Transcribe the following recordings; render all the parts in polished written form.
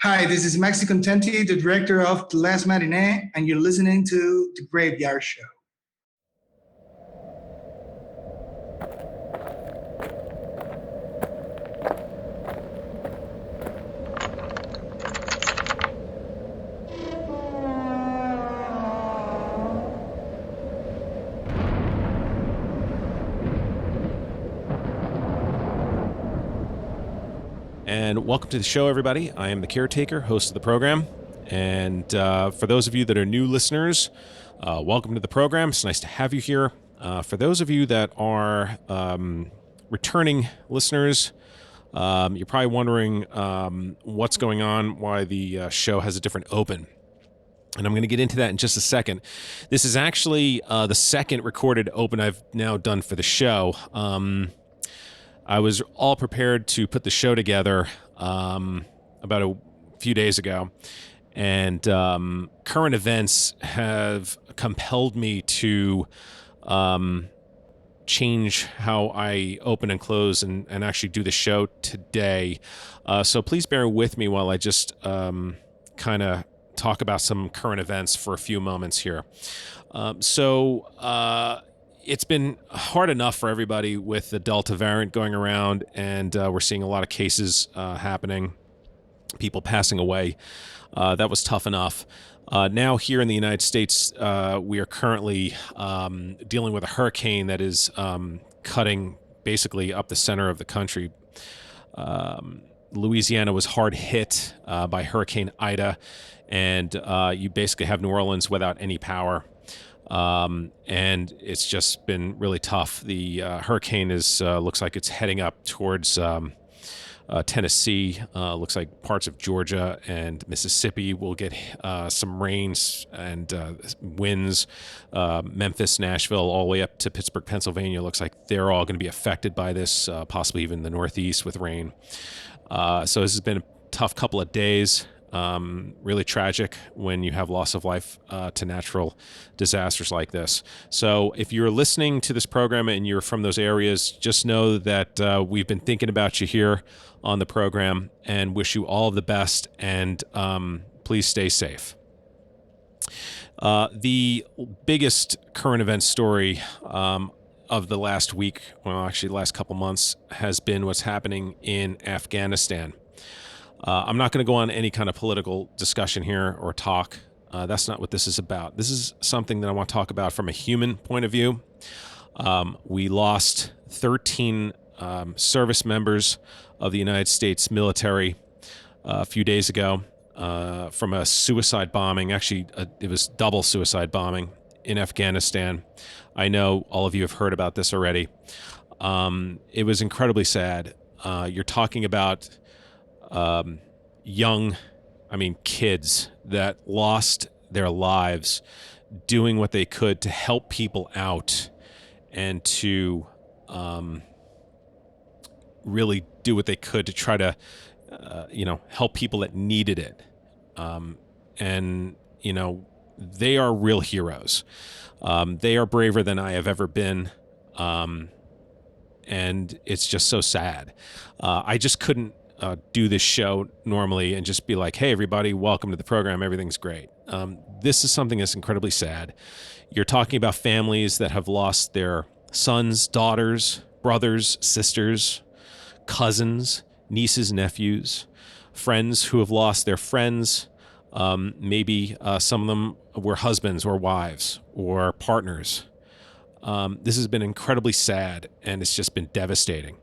Hi, this is Maxi Contenti, the director of The Last Matinee, and you're listening to The Graveyard Show. And welcome to the show, everybody. I am the Caretaker, host of the program. And for those of you that are new listeners, welcome to the program. It's nice to have you here. For those of you that are returning listeners, you're probably wondering what's going on, why the show has a different open. And I'm going to get into that in just a second. This is actually the second recorded open I've now done for the show. I was all prepared to put the show together about a few days ago, and current events have compelled me to change how I open and close and actually do the show today. So please bear with me while I just kind of talk about some current events for a few moments here. It's been hard enough for everybody with the Delta variant going around, and we're seeing a lot of cases happening, people passing away. That was tough enough. Now here in the United States, we are currently dealing with a hurricane that is cutting basically up the center of the country. Louisiana was hard hit by Hurricane Ida, and you basically have New Orleans without any power. And it's just been really tough. The hurricane is looks like it's heading up towards Tennessee. Looks like parts of Georgia and Mississippi will get some rains and winds. Memphis, Nashville, all the way up to Pittsburgh, Pennsylvania. Looks like they're all going to be affected by this, possibly even the Northeast with rain. So this has been a tough couple of days. Really tragic when you have loss of life to natural disasters like this. So if you're listening to this program and you're from those areas, just know that we've been thinking about you here on the program and wish you all of the best, and please stay safe. The biggest current event story of the last week, well, actually the last couple months, has been what's happening in Afghanistan. I'm not going to go on any kind of political discussion here or talk. That's not what this is about. This is something that I want to talk about from a human point of view. We lost 13 service members of the United States military a few days ago from a suicide bombing. Actually, it was double suicide bombing in Afghanistan. I know all of you have heard about this already. It was incredibly sad. You're talking about kids that lost their lives doing what they could to help people out and to really do what they could to try to, help people that needed it. They are real heroes. They are braver than I have ever been. And it's just so sad. I just couldn't do this show normally and just be like, hey, everybody, welcome to the program. Everything's great. This is something that's incredibly sad. You're talking about families that have lost their sons, daughters, brothers, sisters, cousins, nieces, nephews, friends who have lost their friends. Maybe some of them were husbands or wives or partners. This has been incredibly sad, and it's just been devastating.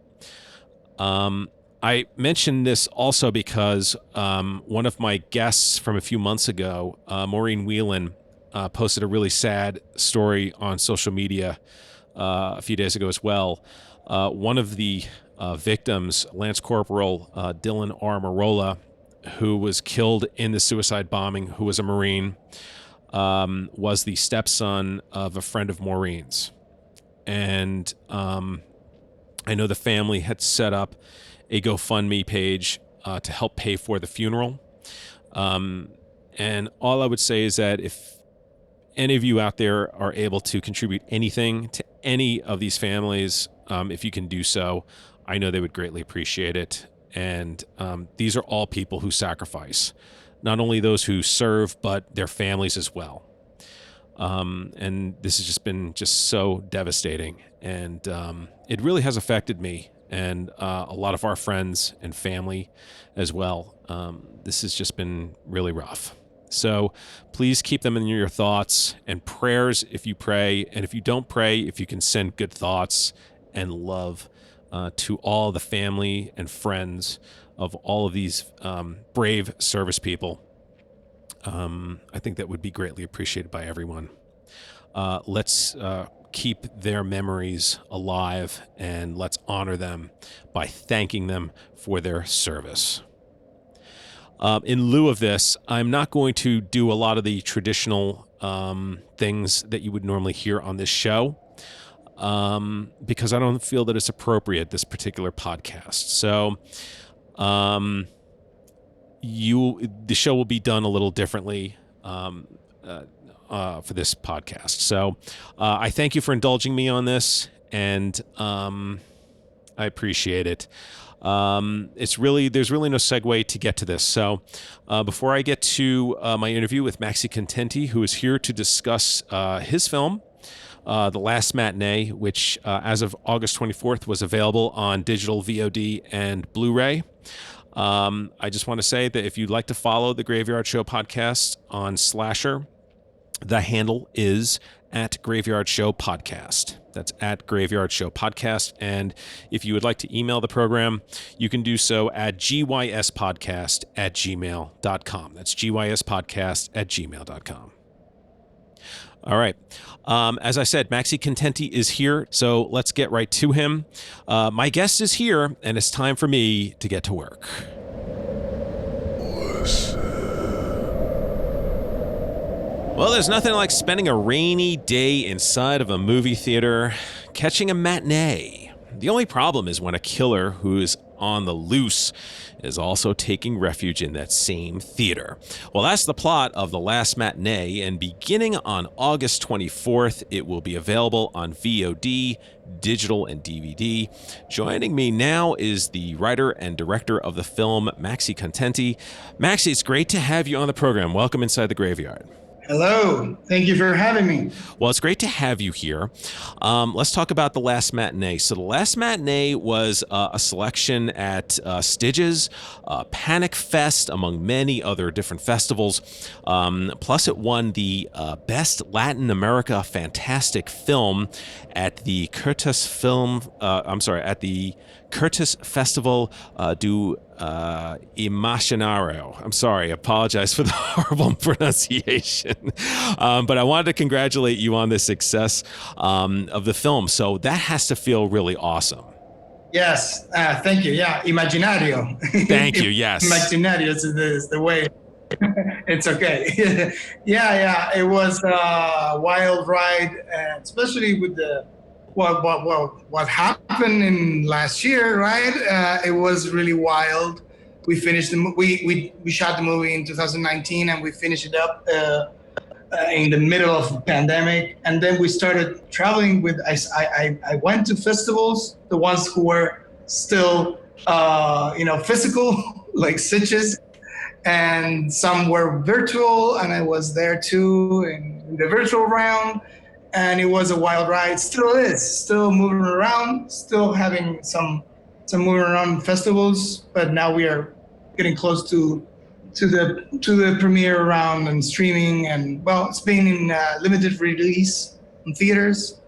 I mentioned this also because one of my guests from a few months ago, Maureen Whelan, posted a really sad story on social media a few days ago as well. One of the victims, Lance Corporal Dylan R. Marola, who was killed in the suicide bombing, who was a Marine, was the stepson of a friend of Maureen's. And I know the family had set up a GoFundMe page to help pay for the funeral. And all I would say is that if any of you out there are able to contribute anything to any of these families, if you can do so, I know they would greatly appreciate it. And these are all people who sacrifice, not only those who serve, but their families as well. And this has just been so devastating. And it really has affected me and a lot of our friends and family as well. This has just been really rough. So please keep them in your thoughts and prayers if you pray. And if you don't pray, if you can send good thoughts and love to all the family and friends of all of these brave service people, I think that would be greatly appreciated by everyone. Let's keep their memories alive, and let's honor them by thanking them for their service. In lieu of this, I'm not going to do a lot of the traditional things that you would normally hear on this show, because I don't feel that it's appropriate, this particular podcast. So the show will be done a little differently for this podcast. So I thank you for indulging me on this, and I appreciate it. There's really no segue to get to this. So before I get to my interview with Maxi Contenti, who is here to discuss his film, The Last Matinee, which as of August 24th was available on digital VOD and Blu-ray. I just want to say that if you'd like to follow the Graveyard Show podcast on Slasher, the handle is at Graveyard Show Podcast. That's at Graveyard Show Podcast. And if you would like to email the program, you can do so at gyspodcast@gmail.com. That's gyspodcast@gmail.com. All right. As I said, Maxi Contenti is here, so let's get right to him. My guest is here, and it's time for me to get to work. Well, there's nothing like spending a rainy day inside of a movie theater, catching a matinee. The only problem is when a killer who is on the loose is also taking refuge in that same theater. Well, that's the plot of The Last Matinee, and beginning on August 24th, it will be available on VOD, digital, and DVD. Joining me now is the writer and director of the film, Maxi Contenti. Maxi, it's great to have you on the program. Welcome inside the Graveyard. Hello. Thank you for having me. Well, it's great to have you here. Let's talk about The Last Matinee. So The Last Matinee was a selection at Styges, Panic Fest, among many other different festivals. Plus, it won the Best Latin America Fantastic Film at the Curtis Festival do Imaginario. I'm sorry, I apologize for the horrible pronunciation. But I wanted to congratulate you on the success of the film. So that has to feel really awesome. Yes, thank you. Yeah, Imaginario. Thank you, yes. Imaginario is the way. It's okay. Yeah, it was a wild ride, especially with the what happened in last year, right? It was really wild. We finished we shot the movie in 2019, and we finished it up in the middle of the pandemic. And then we started traveling with. I went to festivals, the ones who were still physical, like Sitges, and some were virtual, and I was there too in the virtual round. And it was a wild ride. Still is. Still moving around. Still having some moving around festivals. But now we are getting close to the premiere round and streaming. And well, it's been in limited release in theaters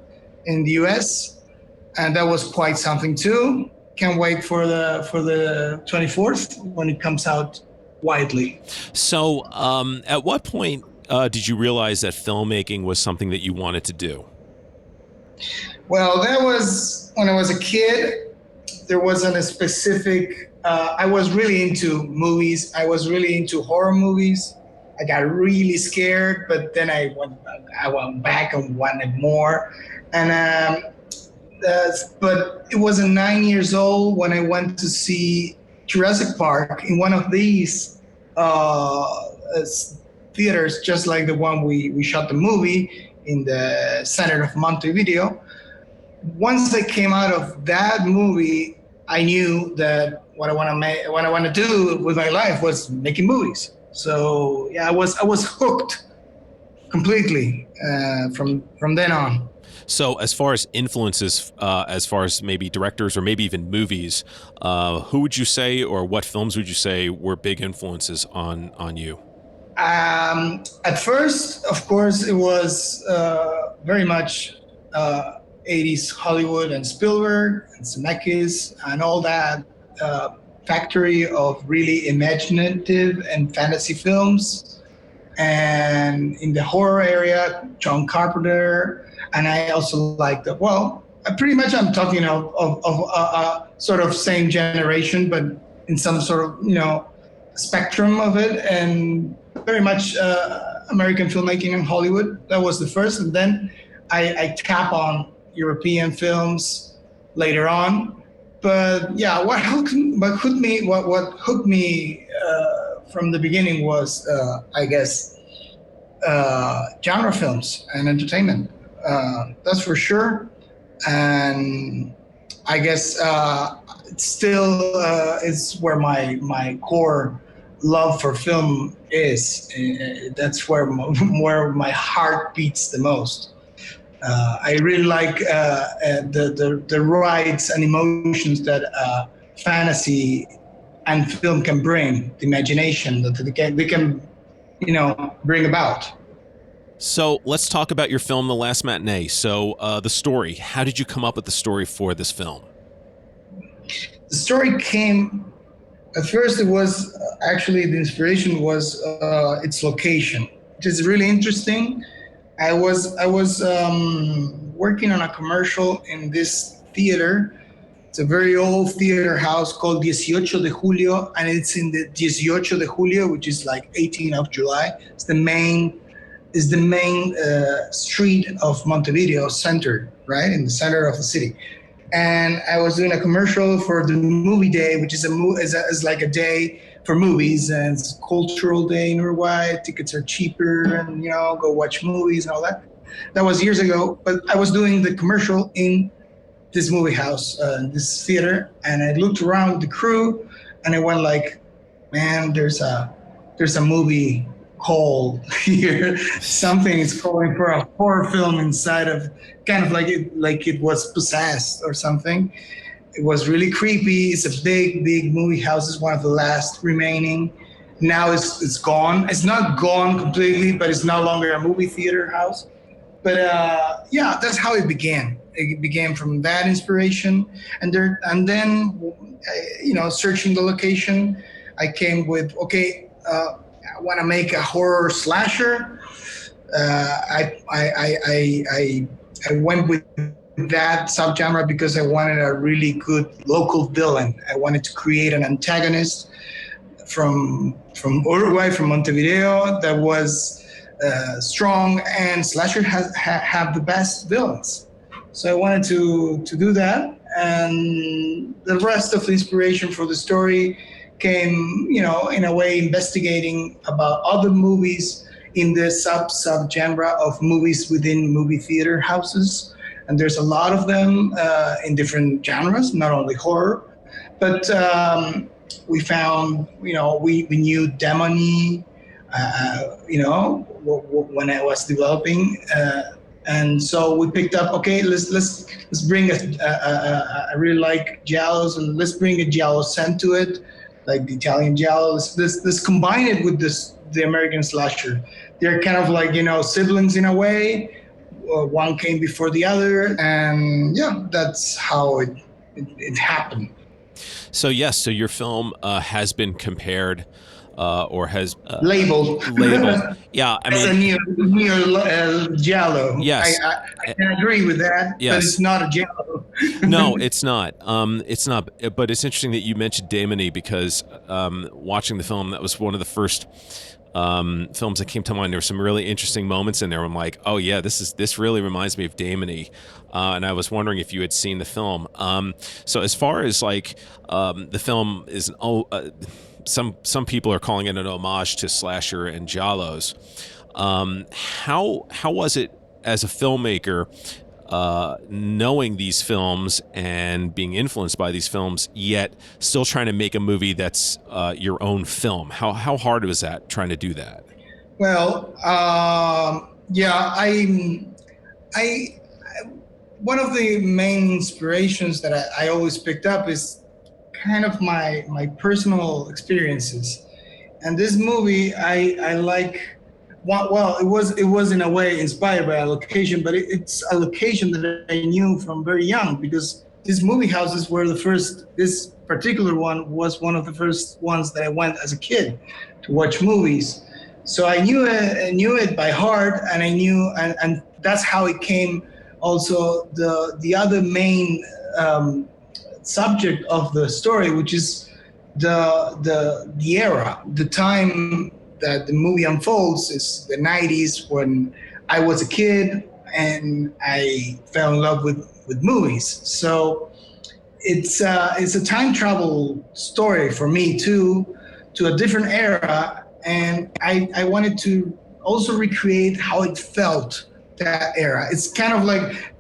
in the U.S. And that was quite something too. Can't wait for the 24th when it comes out widely. So, at what point did you realize that filmmaking was something that you wanted to do? Well, that was when I was a kid. There wasn't a specific, I was really into movies. I was really into horror movies. I got really scared, but then I went back and wanted more. And but it was 9 years old when I went to see Jurassic Park in one of these theaters, just like the one we shot the movie in the center of Montevideo. Once I came out of that movie, I knew that what I want to make, what I want to do with my life was making movies. So yeah, I was hooked completely from then on. So, as far as influences, as far as maybe directors or maybe even movies, who would you say, or what films would you say were big influences on you? At first, of course, it was very much 80s Hollywood and Spielberg and Zemeckis and all that uh, factory of really imaginative and fantasy films. And in the horror area, John Carpenter. And I also like the, well, pretty much I'm talking of sort of same generation, but in some sort of, spectrum of it. And very much American filmmaking in Hollywood. That was the first. And then I tap on European films later on. But yeah, what hooked me from the beginning was, I guess, genre films and entertainment. That's for sure. And I guess it still is where my core love for film is. That's where my heart beats the most. I really like the rides and emotions that fantasy and film can bring, the imagination that they can bring about. So let's talk about your film, The Last Matinee. So the story. How did you come up with the story for this film? The story came at first. It was actually the inspiration was its location, which is really interesting. I was working on a commercial in this theater. It's a very old theater house called 18 de Julio, and it's in the 18 de Julio, which is like 18th of July. It's the main street of Montevideo center, right in the center of the city. And I was doing a commercial for the movie day, which is like a day for movies, and it's a cultural day in Uruguay. Tickets are cheaper, and go watch movies and all that. That was years ago, but I was doing the commercial in this movie house, this theater, and I looked around the crew, and I went like, man, there's a movie call here. Something is calling for a horror film inside of, kind of like it was possessed or something. It was really creepy. It's a big movie house. It's one of the last remaining. Now it's gone. It's not gone completely, but it's no longer a movie theater house. But yeah, that's how it began. It began from that inspiration, and then searching the location, I came with, okay, I want to make a horror slasher. I went with that subgenre because I wanted a really good local villain. I wanted to create an antagonist from Uruguay, from Montevideo, that was strong, and slasher have the best villains. So I wanted to do that, and the rest of the inspiration for the story came, in a way, investigating about other movies in the subgenre of movies within movie theater houses. And there's a lot of them in different genres, not only horror, but we found, we knew Demony, when I was developing. And so we picked up, okay, let's bring I really like giallos, and let's bring a giallo scent to it, like the Italian giallo. Let's combine it with the American slasher. They're kind of like, siblings in a way. One came before the other, and yeah, that's how it happened. So yes, so your film has been compared or has labeled. Yeah, I mean, neo giallo. Yes, I can agree with that. Yes. But it's not a giallo. No, it's not. It's not. But it's interesting that you mentioned Demony, because watching the film, that was one of the first films that came to mind. There were some really interesting moments in there. I'm like, oh yeah, this really reminds me of Demony, and I was wondering if you had seen the film. So as far as like the film is some people are calling it an homage to slasher and giallos. How was it as a filmmaker knowing these films and being influenced by these films, yet still trying to make a movie that's your own film? How hard was that trying to do that? Well, yeah, I one of the main inspirations that I always picked up is kind of my personal experiences. And this movie, I like. Well, it was in a way inspired by a location, but it's a location that I knew from very young because these movie houses were the first. This particular one was one of the first ones that I went as a kid to watch movies. So I knew it by heart, and I knew, and that's how it came. Also, the other main subject of the story, which is the era, the time that the movie unfolds is the 90s when I was a kid and I fell in love with movies. So it's a time travel story for me too, to a different era, and I wanted to also recreate how it felt that era. It's kind of like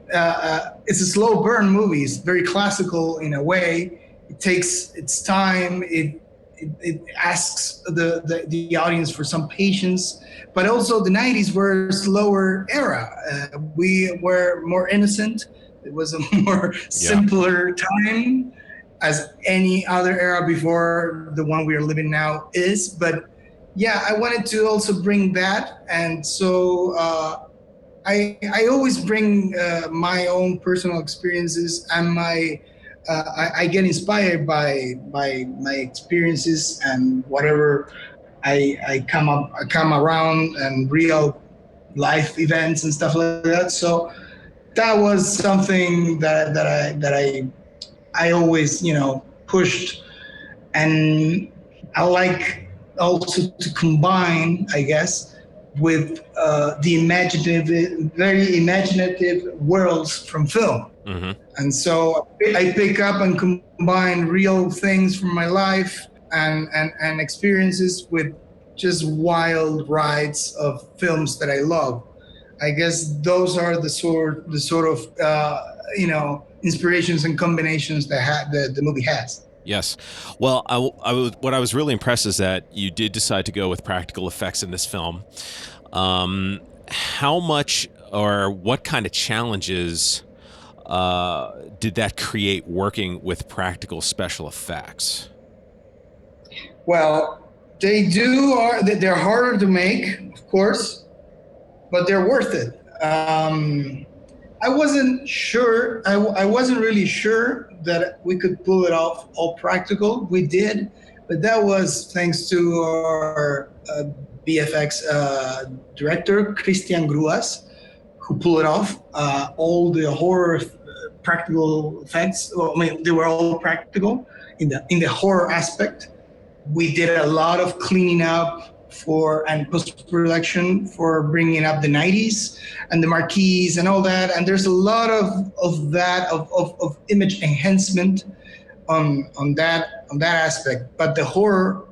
it's a slow burn movie. It's very classical in a way. It takes its time. It asks the audience for some patience, but also the 90s were a slower era. We were more innocent. It was a more simpler time as any other era before the one we are living now is. But yeah, I wanted to also bring that. And so I always bring my own personal experiences and I get inspired by my experiences and whatever I come around and real life events and stuff like that. So that was something that I always pushed, and I like also to combine, I guess, with the very imaginative worlds from film. Mm-hmm. And so I pick up and combine real things from my life and experiences with just wild rides of films that I love. I guess those are the sort of inspirations and combinations that the movie has. Yes. Well, what I was really impressed is that you did decide to go with practical effects in this film. How much or what kind of challenges did that create working with practical special effects? Well, they're harder to make, of course, but they're worth it. I wasn't sure. I wasn't really sure that we could pull it off all practical. We did, but that was thanks to our VFX director, Christian Gruas, who pulled it off. All the horror practical effects, well, I mean, they were all practical in the horror aspect. We did a lot of cleaning up and post-production for bringing up the 90s and the marquees and all that. And there's a lot of that, of image enhancement on that aspect. But the horror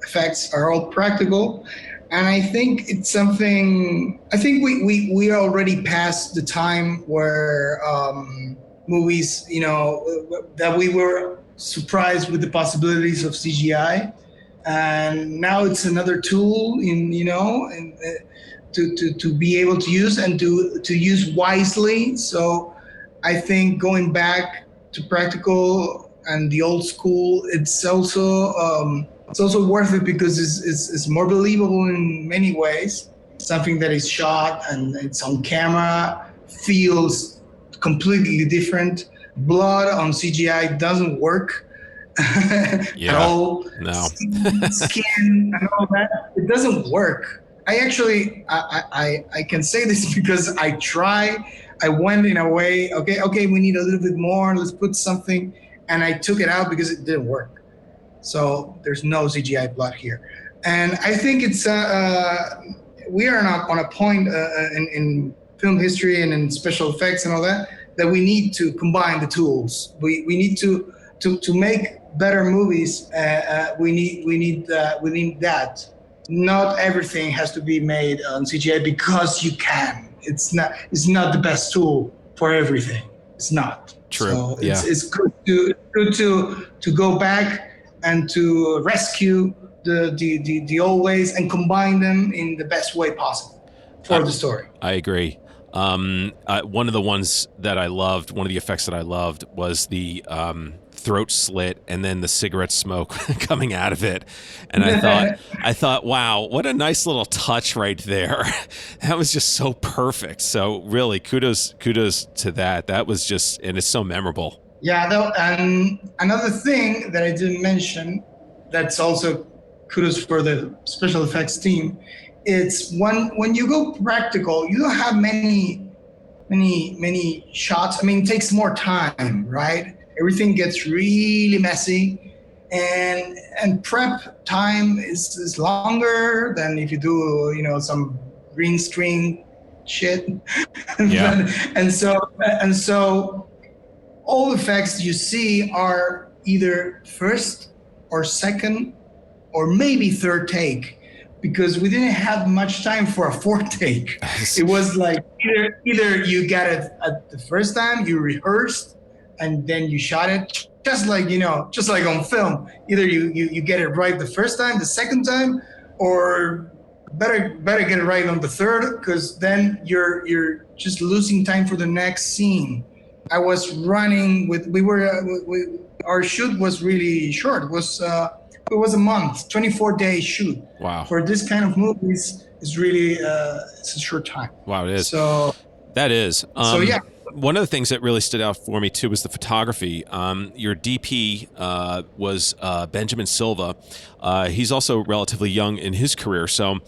effects are all practical. And I think it's something, I think we are already past the time where movies, that we were surprised with the possibilities of CGI. And now it's another tool to be able to use and to use wisely. So I think going back to practical and the old school, it's also worth it because it's more believable in many ways. Something that is shot and it's on camera feels completely different. Blood on CGI doesn't work. At all. No. Skin and all that, it doesn't work. I actually I can say this because I went in a way, okay, we need a little bit more, let's put something, and I took it out because it didn't work. So there's no CGI blood here. And I think it's we are not on a point in film history and in special effects and all that we need to combine the tools. We need to make better movies. We need that. Not everything has to be made on CGI because you can. It's not the best tool for everything. It's not. True. So Yeah. it's good to go back and to rescue the old ways and combine them in the best way possible for the story. I agree. One of the ones that I loved, one of the effects that I loved was the throat slit and then the cigarette smoke coming out of it. And I thought, wow, what a nice little touch right there. That was just so perfect. So really, kudos to that. That was just, and it's so memorable. Yeah, and another thing that I didn't mention, that's also kudos for the special effects team. It's when you go practical, you don't have many shots. I mean, it takes more time, right? Everything gets really messy, and prep time is longer than if you do, some green screen shit. Yeah. and so all effects you see are either first or second or maybe third take, because we didn't have much time for a fourth take. It was like either you got it at the first time, you rehearsed, and then you shot it, just like on film. Either you get it right the first time, the second time, or better get it right on the third, because then you're just losing time for the next scene. I was running our shoot was really short. It was a month, 24-day shoot. Wow. For this kind of movies, it's really it's a short time. Wow, it is. So that is. So yeah. One of the things that really stood out for me too was the photography. Your DP was Benjamin Silva. He's also relatively young in his career. So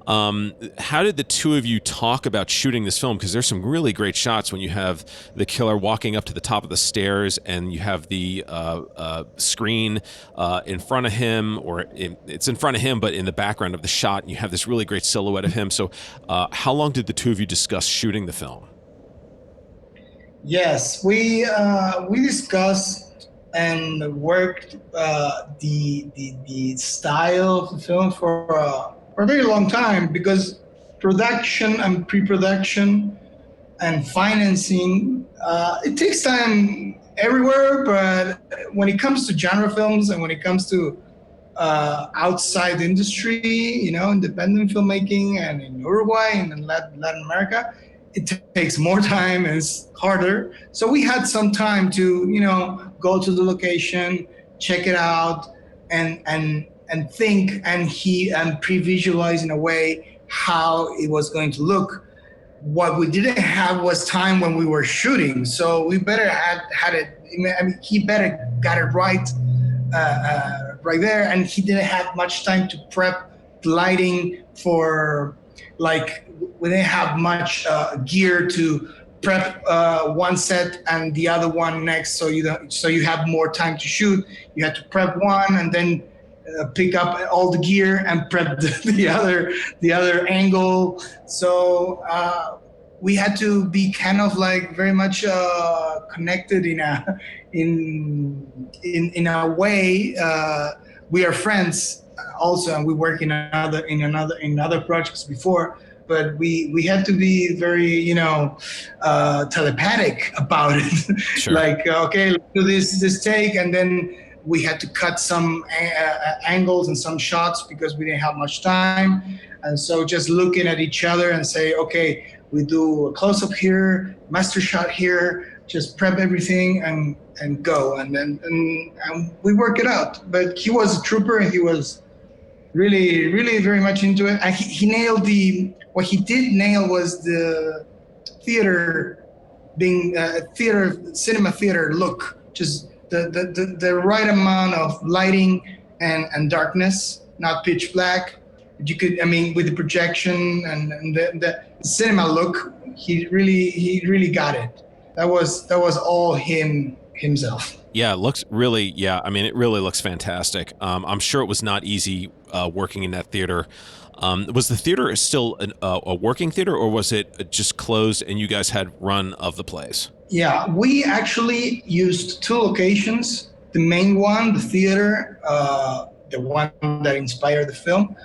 how did the two of you talk about shooting this film? Because there's some really great shots when you have the killer walking up to the top of the stairs and you have the screen in front of him, or it's in front of him, but in the background of the shot, and you have this really great silhouette of him. So how long did the two of you discuss shooting the film? Yes, we discussed and worked the style of the film for a very long time, because production and pre-production and financing, it takes time everywhere. But when it comes to genre films and when it comes to outside industry, independent filmmaking, and in Uruguay and in Latin America, it takes more time and it's harder. So we had some time to, go to the location, check it out, and think and pre-visualize in a way how it was going to look. What we didn't have was time when we were shooting, so we better had it. I mean, he better got it right right there, and he didn't have much time to prep lighting for, like, we didn't have much gear to prep one set and the other one next, so you have more time to shoot. You had to prep one and then pick up all the gear and prep the other angle. So we had to be kind of like very much connected in a way. We are friends also, and we work in other projects before. But we had to be very, telepathic about it. Sure. Like, okay, let's do this take, and then we had to cut some angles and some shots because we didn't have much time. And so just looking at each other and say, okay, we do a close-up here, master shot here, just prep everything and go. And we work it out. But he was a trooper, and he was really, really very much into it. And he nailed what he did nail was the theater, being cinema theater look, just the right amount of lighting and darkness, not pitch black. You could, with the projection and the cinema look, he really got it. That was all himself. Yeah, it looks really, it really looks fantastic. I'm sure it was not easy working in that theater. Was the theater still a working theater, or was it just closed and you guys had run of the place? Yeah, we actually used two locations. The main one, the theater, the one that inspired the film,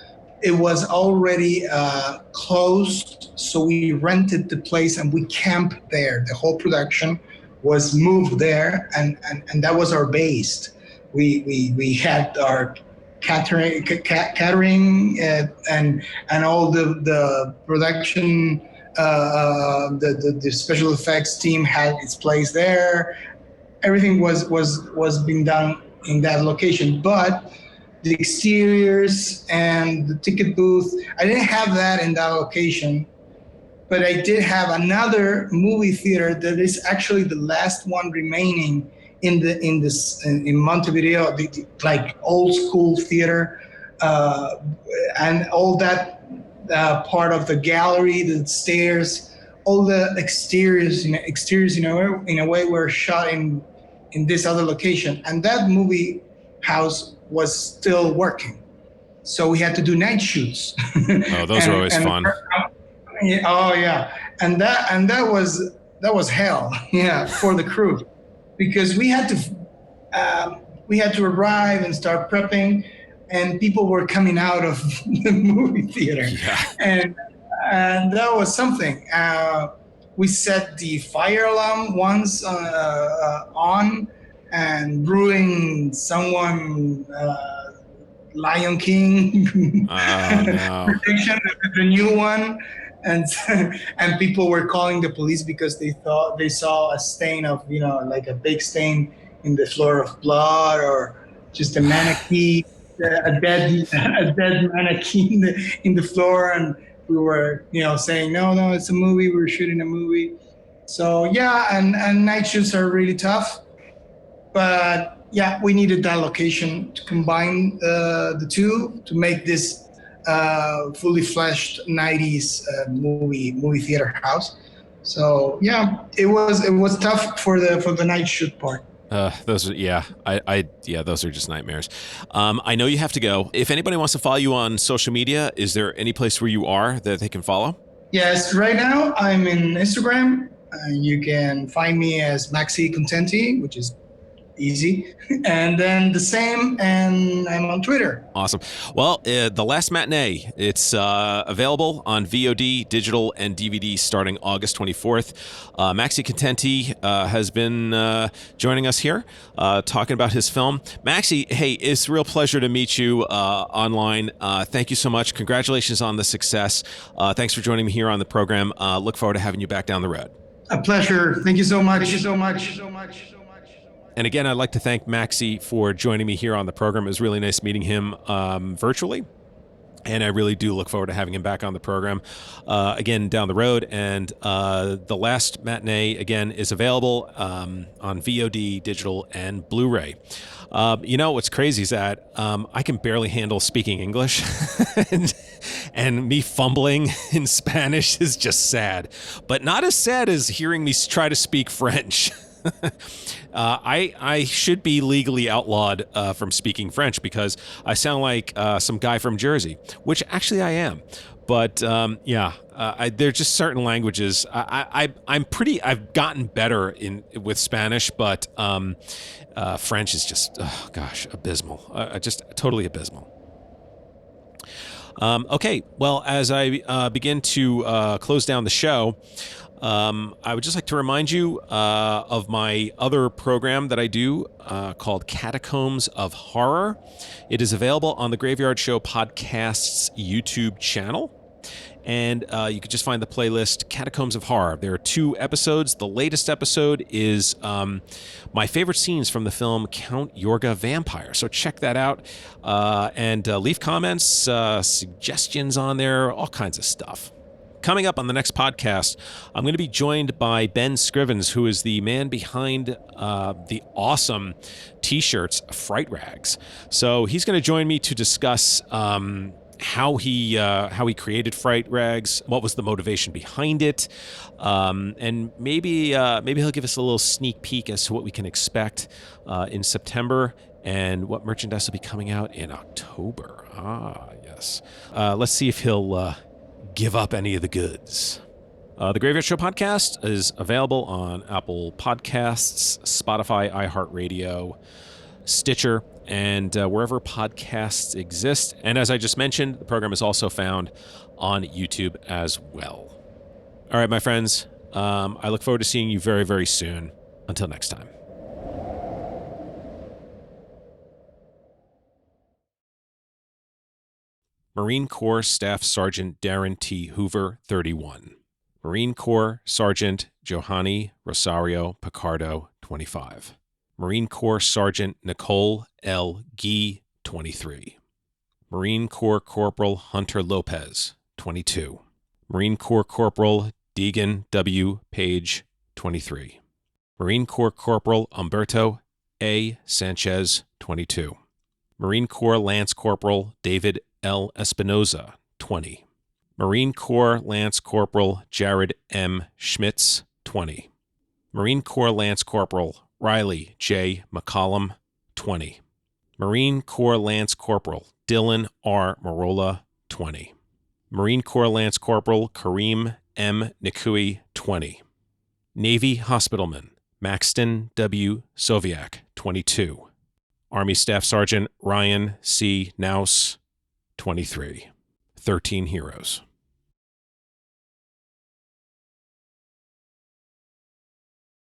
it was already closed, so we rented the place and we camped there. The whole production was moved there, and that was our base. We had our catering and all the production. The special effects team had its place there. Everything was being done in that location, but the exteriors and the ticket booth, I didn't have that in that location, but I did have another movie theater that is actually the last one remaining in Montevideo, like old school theater, and all that part of the gallery, the stairs, all the exteriors in a way were shot in this other location, and that movie house was still working, so we had to do night shoots. Oh, those are always fun. Oh yeah, and that was hell, yeah, for the crew, because we had to arrive and start prepping, and people were coming out of the movie theater, and that was something. We set the fire alarm once on, and brewing someone Lion King prediction, the new one, and and people were calling the police because they thought they saw a stain of, like a big stain in the floor of blood, or just a mannequin, a dead mannequin in the floor, and we were saying no, it's a movie, we're shooting a movie. So yeah, and night shoots are really tough, but yeah, we needed that location to combine the two to make this fully fleshed 90s movie theater house. So yeah, it was tough for the night shoot part. Those are those are just nightmares. I know you have to go. If anybody wants to follow you on social media, is there any place where you are that they can follow? Yes, right now I'm in Instagram. You can find me as Maxi Contenti, which is easy, and then the same, and I'm on Twitter. Awesome. Well, The Last Matinee, it's available on VOD, digital, and DVD starting August 24th. Maxi Contenti has been joining us here, talking about his film. Maxi, hey, it's a real pleasure to meet you online. Thank you so much. Congratulations on the success. Thanks for joining me here on the program. Look forward to having you back down the road. A pleasure. Thank you so much. Thank you so much. And again, I'd like to thank Maxi for joining me here on the program. It was really nice meeting him virtually. And I really do look forward to having him back on the program again down the road. And The Last Matinee, again, is available on VOD, digital, and Blu-ray. What's crazy is that I can barely handle speaking English. and me fumbling in Spanish is just sad. But not as sad as hearing me try to speak French. I should be legally outlawed from speaking French because I sound like some guy from Jersey, which actually I am. But there are just certain languages. I've gotten better with Spanish, but French is just, abysmal. Just totally abysmal. Okay, well, as I begin to close down the show, I would just like to remind you of my other program that I do called Catacombs of Horror. It is available on the Graveyard Show Podcast's YouTube channel. And you can just find the playlist Catacombs of Horror. There are 2 episodes. The latest episode is my favorite scenes from the film Count Yorga Vampire. So check that out and leave comments, suggestions on there, all kinds of stuff. Coming up on the next podcast, I'm going to be joined by Ben Scrivens, who is the man behind the awesome T-shirts, Fright Rags. So he's going to join me to discuss how he created Fright Rags, what was the motivation behind it, and maybe he'll give us a little sneak peek as to what we can expect in September and what merchandise will be coming out in October. Ah, yes. Let's see if he'll give up any of the goods. The Graveyard Show podcast is available on Apple Podcasts, Spotify, iHeartRadio, Stitcher, and wherever podcasts exist. And as I just mentioned, the program is also found on YouTube as well. All right, my friends, I look forward to seeing you very, very soon. Until next time. Marine Corps Staff Sergeant Darren T. Hoover, 31. Marine Corps Sergeant Johanny Rosario Picardo, 25. Marine Corps Sergeant Nicole L. Gee, 23. Marine Corps Corporal Hunter Lopez, 22. Marine Corps Corporal Deegan W. Page, 23. Marine Corps Corporal Umberto A. Sanchez, 22. Marine Corps Lance Corporal David L. Espinoza, 20. Marine Corps Lance Corporal Jared M. Schmitz, 20. Marine Corps Lance Corporal Riley J. McCollum, 20. Marine Corps Lance Corporal Dylan R. Marola, 20. Marine Corps Lance Corporal Kareem M. Nikui, 20. Navy Hospitalman Maxton W. Soviak, 22. Army Staff Sergeant Ryan C. Naus, 23. 13 heroes.